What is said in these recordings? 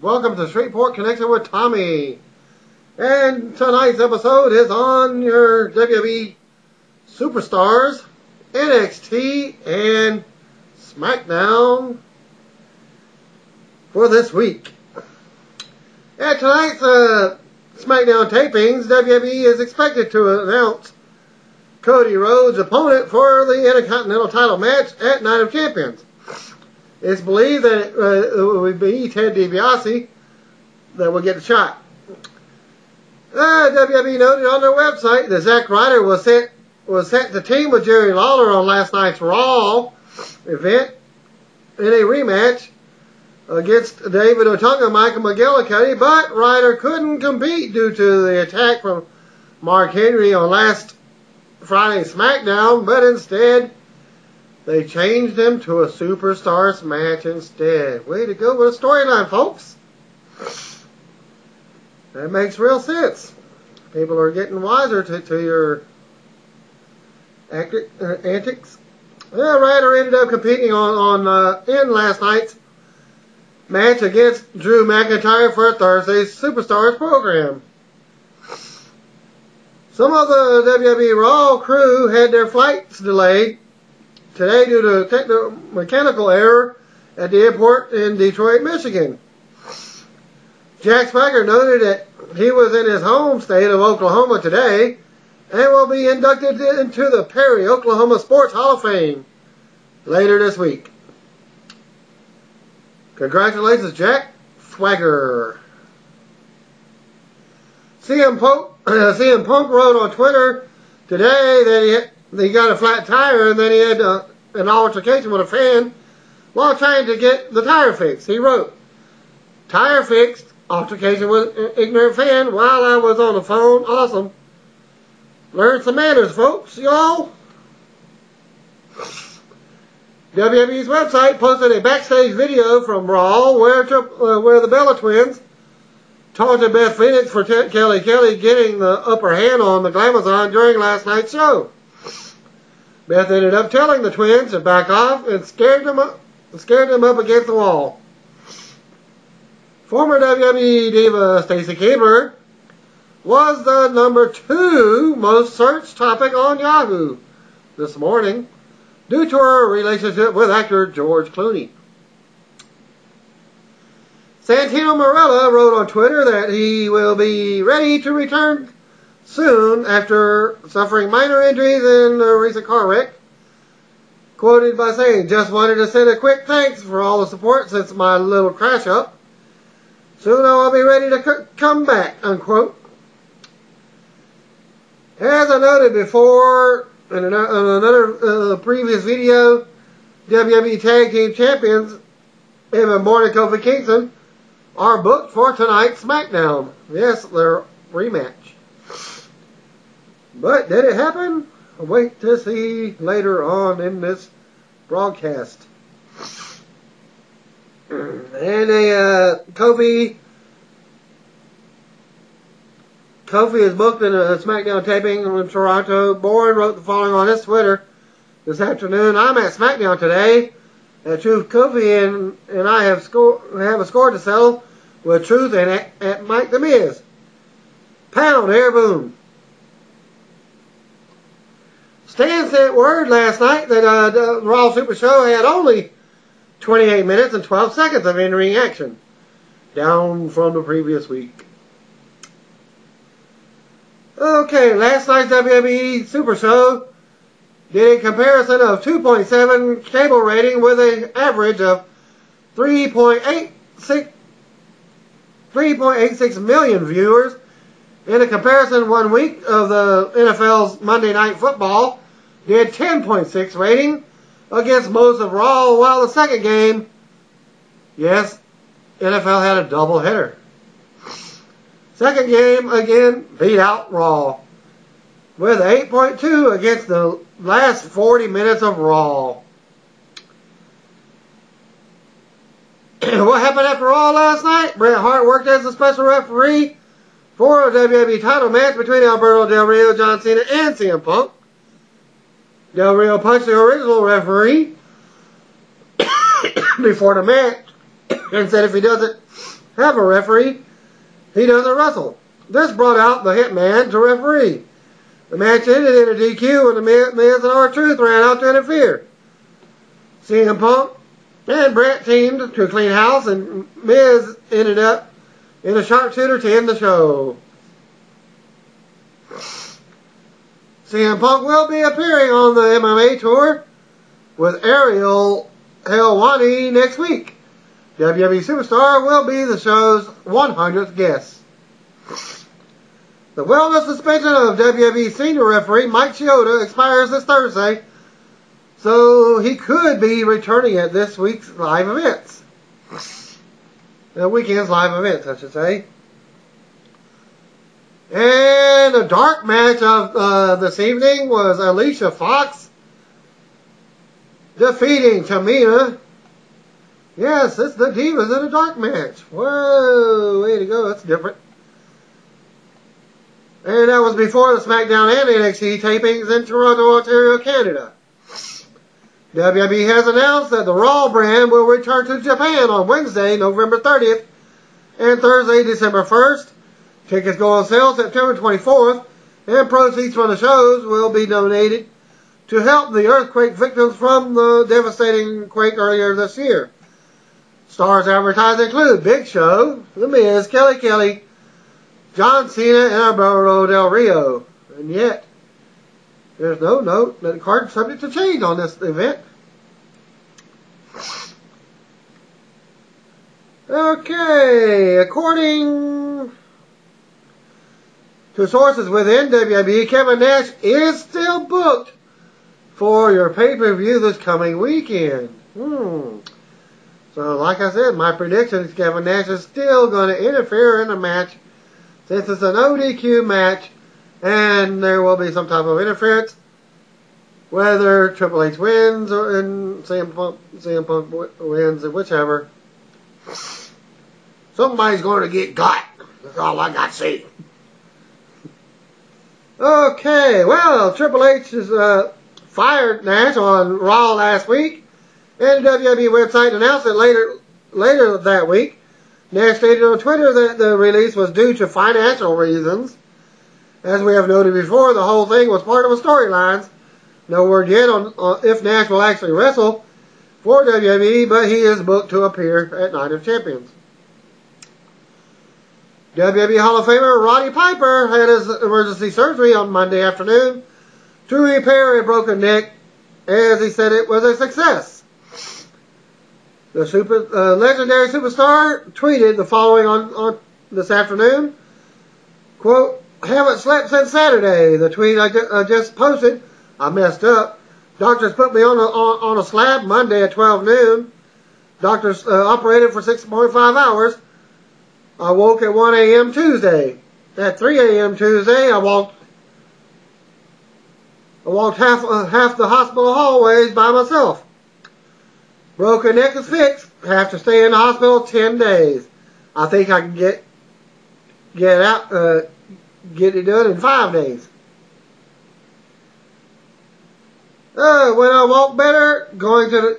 Welcome to Straightport Connection with Tommy. And tonight's episode is on your WWE Superstars, NXT, and SmackDown for this week. At tonight's SmackDown tapings, WWE is expected to announce Cody Rhodes' opponent for the Intercontinental title match at Night of Champions. It's believed that it would be Ted DiBiase that will get the shot. WWE noted on their website that Zack Ryder was set to team with Jerry Lawler on last night's Raw event in a rematch against David Otunga and Michael McGillicuddy, but Ryder couldn't compete due to the attack from Mark Henry on last Friday's SmackDown, but instead they changed him to a Superstars match instead. Way to go with a storyline, folks. That makes real sense. People are getting wiser to your antics. Well, Ryder ended up competing in last night's match against Drew McIntyre for Thursday's Superstars program. Some of the WWE Raw crew had their flights delayed today due to mechanical error at the airport in Detroit, Michigan. Jack Swagger noted that he was in his home state of Oklahoma today and will be inducted into the Perry, Oklahoma Sports Hall of Fame later this week. Congratulations, Jack Swagger. CM Punk wrote on Twitter today that he got a flat tire and then he had an altercation with a fan while trying to get the tire fixed. He wrote, "Tire fixed, altercation with an ignorant fan while I was on the phone. Awesome. Learn some manners, folks, y'all." WWE's website posted a backstage video from Raw where the Bella Twins taunted Beth Phoenix for Kelly getting the upper hand on the Glamazon during last night's show. Beth ended up telling the twins to back off and scared them up against the wall. Former WWE diva Stacy Keibler was the number 2 most searched topic on Yahoo this morning due to her relationship with actor George Clooney. Santino Marella wrote on Twitter that he will be ready to return soon after suffering minor injuries in a recent car wreck. Quoted by saying, "Just wanted to send a quick thanks for all the support since my little crash up. Soon I'll be ready to come back," unquote. As I noted before in another previous video, WWE Tag Team Champions Evan Bourne and Kofi Kingston are booked for tonight's SmackDown. Yes, their rematch. But did it happen? Wait to see later on in this broadcast. And Kofi is booked in a SmackDown taping in Toronto. Bourne wrote the following on his Twitter this afternoon: "I'm at SmackDown today. Truth, Kofi and I have a score to settle with Truth and at Mike the Miz. Pound, air, boom." Stan sent word last night that the Raw Super Show had only 28 minutes and 12 seconds of in-ring action, down from the previous week. Okay, last night's WWE Super Show did a comparison of 2.7 cable rating with an average of 3.86 million viewers. In a comparison, 1 week of the NFL's Monday Night Football did 10.6 rating against most of Raw, while the second game, yes, NFL had a doubleheader. Second game, again, beat out Raw with 8.2 against the last 40 minutes of Raw. What happened after Raw last night? Bret Hart worked as a special referee for a WWE title match between Alberto Del Rio, John Cena, and CM Punk. Del Rio punched the original referee before the match and said if he doesn't have a referee, he doesn't wrestle. This brought out the Hitman to referee. The match ended in a DQ when the Miz and R-Truth ran out to interfere. CM Punk and Brett teamed to clean house, and Miz ended up in a sharpshooter to end the show. CM Punk will be appearing on the MMA tour with Ariel Helwani next week. WWE Superstar will be the show's 100th guest. The wellness suspension of WWE senior referee Mike Chioda expires this Thursday, so he could be returning at this week's live events. The weekend's live events, I should say. And the dark match of this evening was Alicia Fox defeating Tamina. Yes, it's the Divas in a dark match. Whoa, way to go, that's different. And that was before the SmackDown and NXT tapings in Toronto, Ontario, Canada. WWE has announced that the Raw brand will return to Japan on Wednesday, November 30th, and Thursday, December 1st. Tickets go on sale September 24th, and proceeds from the shows will be donated to help the earthquake victims from the devastating quake earlier this year. Stars advertised include Big Show, The Miz, Kelly, John Cena, and Alberto Del Rio. And yet, there's no note that the card is subject to change on this event. Okay, according to sources within WWE, Kevin Nash is still booked for your pay-per-view this coming weekend. So, like I said, my prediction is Kevin Nash is still going to interfere in the match since it's an ODQ match and there will be some type of interference. Whether Triple H wins or CM Punk wins or whichever, somebody's going to get got. That's all I got to say. Okay, well, Triple H has fired Nash on Raw last week, and the WWE website announced it later that week. Nash stated on Twitter that the release was due to financial reasons. As we have noted before, the whole thing was part of a storyline. No word yet on if Nash will actually wrestle for WWE, but he is booked to appear at Night of Champions. WWE Hall of Famer Roddy Piper had his emergency surgery on Monday afternoon to repair a broken neck, as he said it was a success. The legendary superstar tweeted the following on this afternoon, quote, "Haven't slept since Saturday. The tweet I just posted, I messed up. Doctors put me on a slab Monday at 12 noon. Doctors operated for 6.5 hours. I woke at 1 a.m. Tuesday. At 3 a.m. Tuesday, I walked half the hospital hallways by myself. Broken neck is fixed. Have to stay in the hospital 10 days. I think I can get it done in 5 days. When I walk better, going to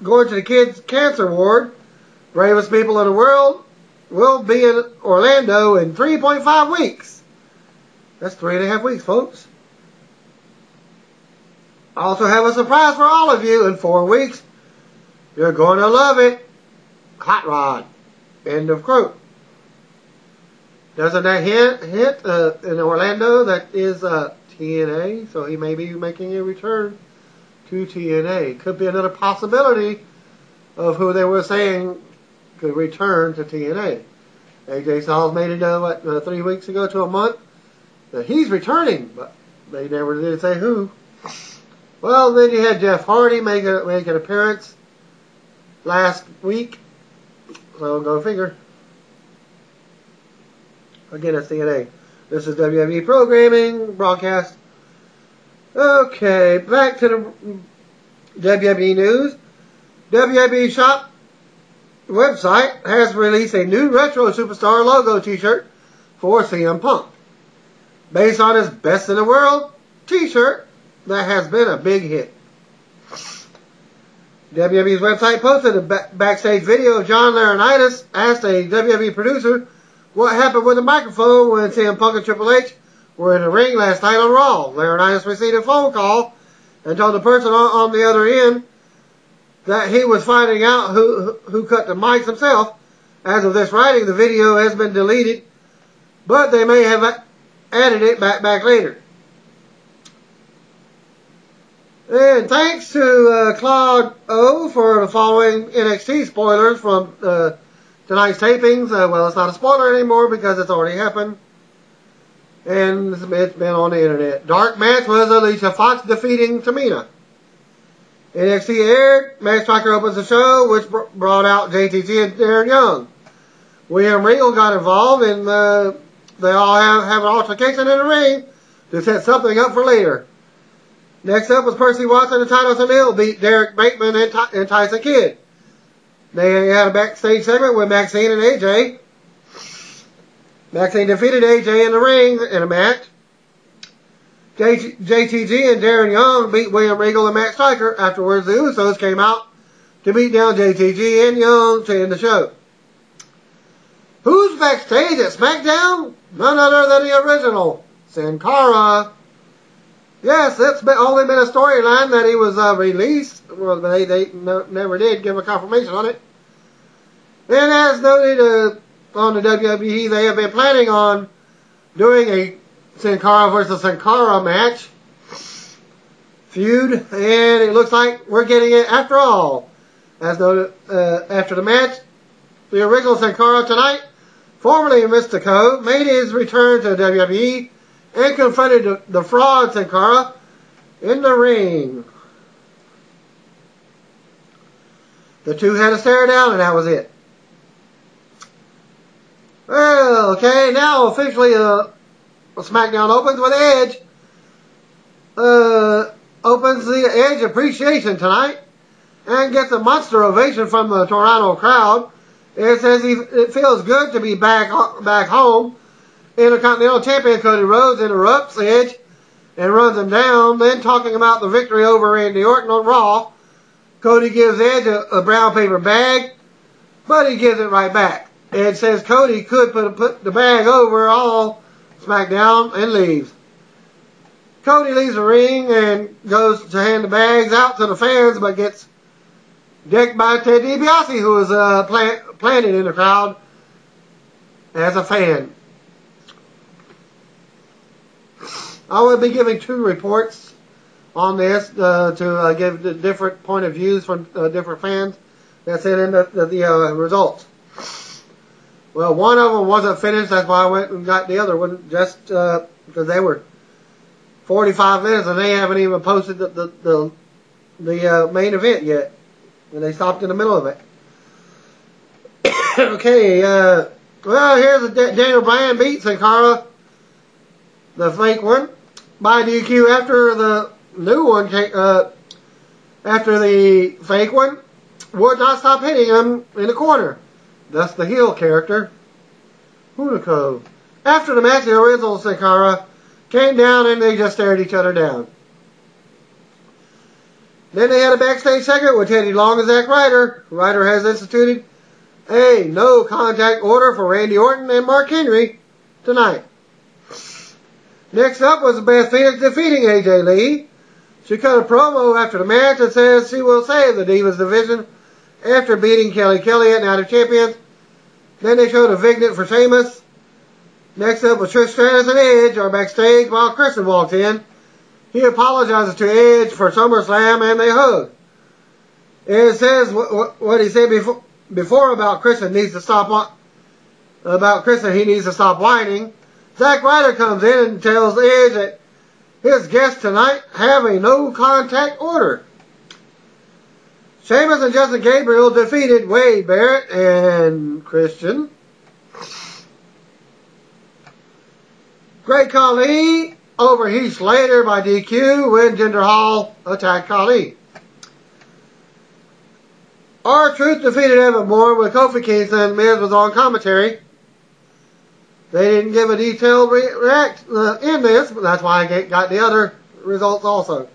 the kids' cancer ward. Bravest people in the world will be in Orlando in 3.5 weeks. That's 3.5 weeks, folks. I also have a surprise for all of you in 4 weeks. You're going to love it. Hot Rod. End of quote. Doesn't that hint in Orlando that is TNA? So he may be making a return to TNA. Could be another possibility of who they were saying could return to TNA. AJ Styles made it 3 weeks ago to a month that he's returning, but they never did say who. Well, then you had Jeff Hardy make an appearance last week, so go figure. Again, it's TNA. This is WWE programming broadcast. Okay, back to the WWE news. WWE Shop website has released a new Retro Superstar logo t-shirt for CM Punk, based on his Best in the World t-shirt that has been a big hit. WWE's website posted a backstage video of John Laurinaitis asked a WWE producer what happened with the microphone when CM Punk and Triple H were in the ring last night on Raw. Laurinaitis received a phone call and told the person on the other end that he was finding out who cut the mics himself. As of this writing, the video has been deleted, but they may have added it back later. And thanks to Claude O for the following NXT spoilers from tonight's tapings. Well, it's not a spoiler anymore because it's already happened. And it's been on the internet. Dark match was Alicia Fox defeating Tamina. NXT aired. Matt Striker opens the show, which brought out JTG and Darren Young. William Regal got involved, and they all have an altercation in the ring to set something up for later. Next up was Percy Watson and Titus O'Neil beat Derek Bateman and Tyson Kidd. They had a backstage segment with Maxine and AJ. Maxine defeated AJ in the ring in a match. JTG and Darren Young beat William Regal and Matt Striker. Afterwards, the Usos came out to beat down JTG and Young to end the show. Who's backstage at SmackDown? None other than the original, Sin Cara. Yes, it's only been a storyline that he was released. Well, they never did give a confirmation on it. And as noted on the WWE, they have been planning on doing a Sin Cara versus Sin Cara match feud, and it looks like we're getting it after all. As noted after the match, the original Sin Cara tonight, formerly Mystico, made his return to WWE and confronted the fraud Sin Cara in the ring. The two had a stare down, and that was it. Well, okay, now officially SmackDown opens with Edge. Opens the Edge Appreciation tonight and gets a monster ovation from the Toronto crowd. It says it feels good to be back home. Intercontinental Champion Cody Rhodes interrupts Edge and runs him down. Then, talking about the victory over Randy Orton on Raw, Cody gives Edge a brown paper bag, but he gives it right back. Edge says Cody could put the bag over all SmackDown and leaves. Cody leaves the ring and goes to hand the bags out to the fans, but gets decked by Ted DiBiase, who is planted in the crowd as a fan. I will be giving 2 reports on this to give the different point of views from different fans. That's it in the results. Well, one of them wasn't finished. That's why I went and got the other one, just because they were 45 minutes and they haven't even posted the main event yet. And they stopped in the middle of it. Okay, well, here's Daniel Bryan beats Sin Cara, the fake one, by DQ after the new one after the fake one would not stop hitting him in the corner. Thus the heel character, Hunico. After the match, the original Sin Cara came down and they just stared each other down. Then they had a backstage segment with Teddy Long and Zack Ryder. Ryder has instituted a no contact order for Randy Orton and Mark Henry tonight. Next up was Beth Phoenix defeating AJ Lee. She cut a promo after the match and says she will save the Divas division after beating Kelly Kelly at Night of Champions. Then they showed a vignette for Sheamus. Next up was Trish Stratus and Edge are backstage while Christian walks in. He apologizes to Edge for SummerSlam and they hug. It says what he said before about Christian needs to stop. About Christian, he needs to stop whining. Zack Ryder comes in and tells Edge that his guests tonight have a no contact order. Sheamus and Justin Gabriel defeated Wade Barrett and Christian. Great Khali over Heath Slater by DQ when Jinder Mahal attacked Khali. R-Truth defeated Evan Bourne with Kofi Kingston. Miz was on commentary. They didn't give a detailed react in this, but that's why I got the other results also.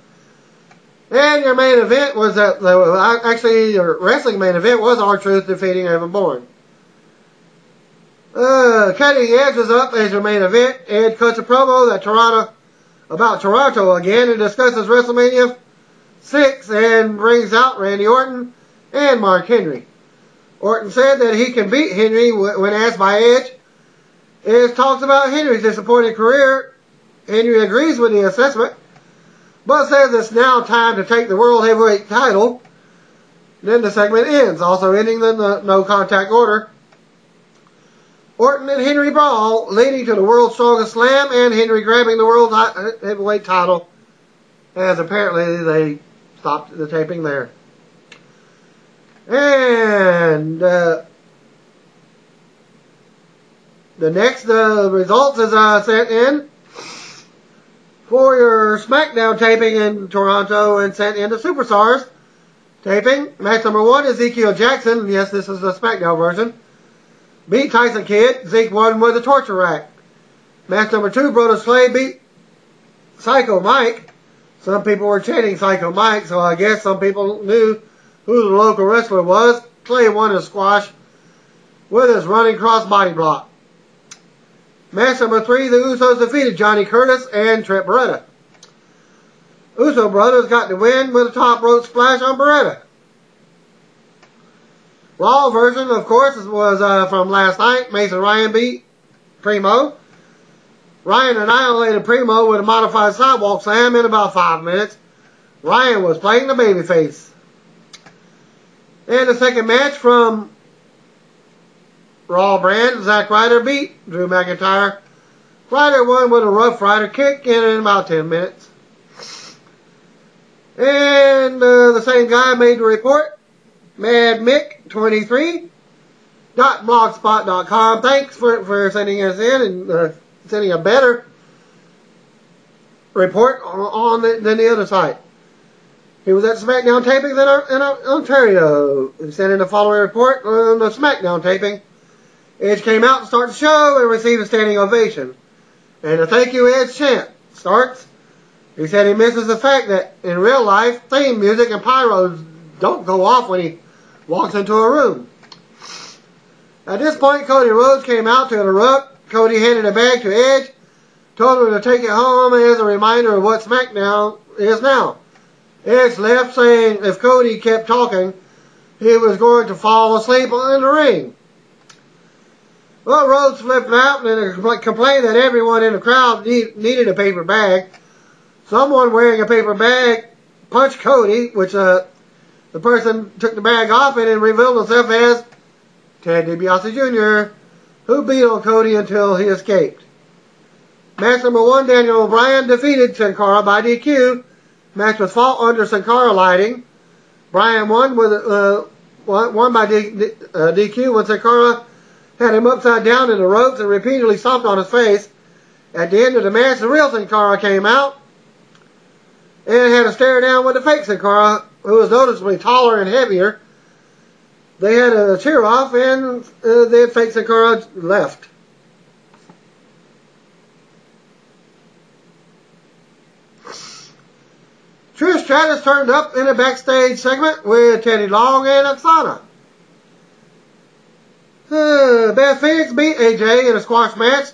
And your main event was actually your wrestling main event was R-Truth defeating Evan Bourne. Cutting Edge was up as your main event. Edge cuts a promo about Toronto again and discusses WrestleMania 6 and brings out Randy Orton and Mark Henry. Orton said that he can beat Henry when asked by Edge. Edge talks about Henry's disappointing career. Henry agrees with the assessment, but says it's now time to take the World Heavyweight title. Then the segment ends, also ending the no contact order. Orton and Henry brawl, leading to the World's Strongest Slam and Henry grabbing the World Heavyweight title, as apparently they stopped the taping there. And the next results is sent in for your SmackDown taping in Toronto and sent into Superstars taping. Match number 1, Ezekiel Jackson. Yes, this is the SmackDown version. Beat Tyson Kidd. Zeke won with a torture rack. Match number 2, Brodus Clay beat Psycho Mike. Some people were chanting Psycho Mike, so I guess some people knew who the local wrestler was. Clay won a squash with his running crossbody block. Match number 3, the Usos defeated Johnny Curtis and Trent Beretta. Uso brothers got the win with a top rope splash on Beretta. Raw version, of course, was from last night. Mason Ryan beat Primo. Ryan annihilated Primo with a modified sidewalk slam in about 5 minutes. Ryan was playing the babyface. And the second match from Raw brand, Zack Ryder beat Drew McIntyre. Ryder won with a Rough Rider kick in about 10 minutes. And the same guy made the report. Mad Mick 23.blogspot.com. Thanks for sending us in and sending a better report than the other site. He was at SmackDown taping in Ontario. He sent in the following report on the SmackDown taping. Edge came out to start the show and received a standing ovation. And the thank you Edge chant starts. He said he misses the fact that in real life, theme music and pyros don't go off when he walks into a room. At this point, Cody Rhodes came out to interrupt. Cody handed a bag to Edge, told him to take it home as a reminder of what SmackDown is now. Edge left saying if Cody kept talking, he was going to fall asleep in the ring. Well, Rhodes flipped out and complained that everyone in the crowd needed a paper bag. Someone wearing a paper bag punched Cody, which the person took the bag off and then revealed himself as Ted DiBiase Jr., who beat on Cody until he escaped. Match number 1, Daniel Bryan defeated Sin Cara by DQ. Match was fought under Sin Cara lighting. Bryan won by DQ when Sin Cara had him upside down in the ropes and repeatedly stomped on his face. At the end of the match, the real Sin Cara came out and had a stare down with the fake Sin Cara, who was noticeably taller and heavier. They had a cheer off and then fake Sin Cara left. Trish Stratus turned up in a backstage segment with Teddy Long and Oksana. Beth Phoenix beat AJ in a squash match.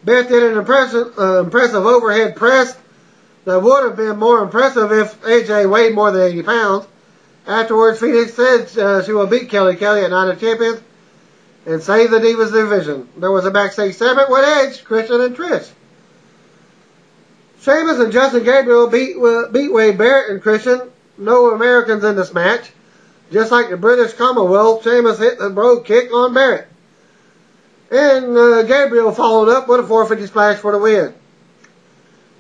Beth did an impressive overhead press that would have been more impressive if AJ weighed more than 80 pounds. Afterwards, Phoenix said she will beat Kelly Kelly at Night of Champions and save the Divas division. There was a backstage segment with Edge, Christian, and Trish. Sheamus and Justin Gabriel beat Wade Barrett and Christian. No Americans in this match. Just like the British Commonwealth, Sheamus hit the brogue kick on Barrett. And Gabriel followed up with a 450 splash for the win.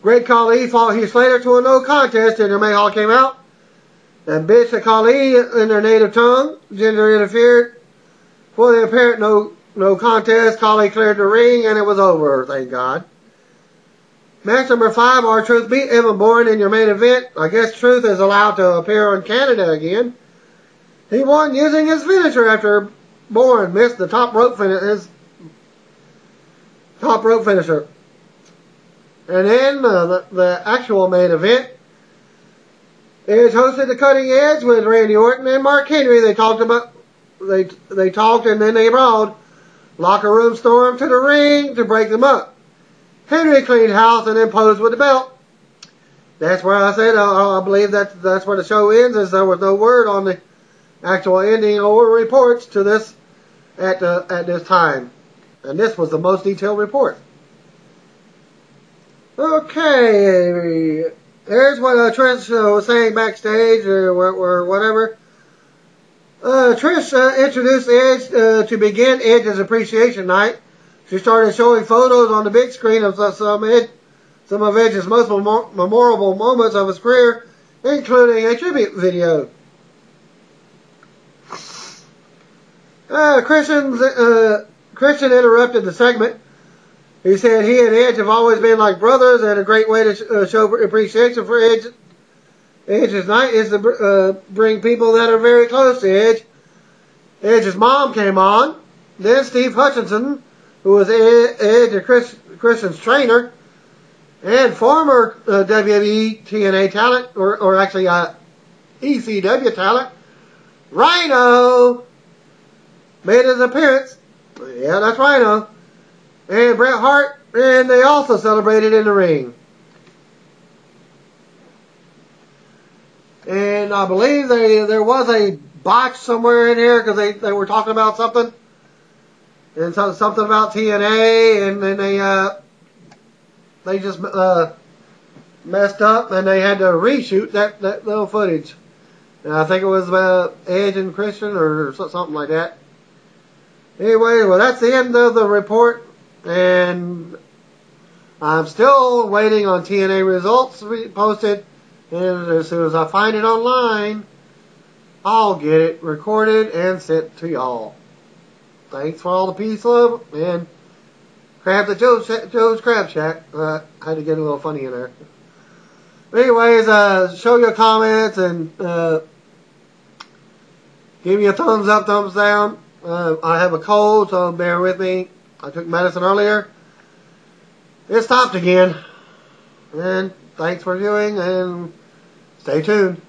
Great Khali fought Heath Slater to a no contest, and Mahal came out and bitched at Khali in their native tongue. Jinder interfered for the apparent no contest. Khali cleared the ring, and it was over, thank God. Match number 5, R-Truth beat Evan Bourne in your main event. I guess Truth is allowed to appear in Canada again. He won using his finisher after Bourne missed the top rope finisher. And then the actual main event Edge hosted the Cutting Edge with Randy Orton and Mark Henry. They talked and then they brawled. Locker room stormed to the ring to break them up. Henry cleaned house and then posed with the belt. That's where I said I believe that's where the show ends, as there was no word on the actual ending or reports to this at this time. And this was the most detailed report. Okay, there's what Trish was saying backstage or whatever. Trish introduced Edge to begin Edge's Appreciation Night. She started showing photos on the big screen of some of Edge's most memorable moments of his career, including a tribute video. Christian interrupted the segment. He said he and Edge have always been like brothers, and a great way to show appreciation for Edge's night is to bring people that are very close to Edge. Edge's mom came on. Then Steve Hutchinson, who was Edge and Christian's trainer, and former WWE TNA talent, or actually ECW talent, Rhino, made his appearance. Yeah, that's Rhino. And Bret Hart, and they also celebrated in the ring. And I believe there was a botch somewhere in here because they were talking about something. And something about TNA, and then they just messed up and they had to reshoot that little footage. And I think it was Edge and Christian or something like that. Anyway, well, that's the end of the report, and I'm still waiting on TNA results to be posted, and as soon as I find it online, I'll get it recorded and sent to y'all. Thanks for all the peace, love, and crabs at Joe's Crab Shack. I had to get a little funny in there. Anyways, show your comments and give me a thumbs up, thumbs down. I have a cold, so bear with me. I took medicine earlier. It stopped again. And thanks for viewing, and stay tuned.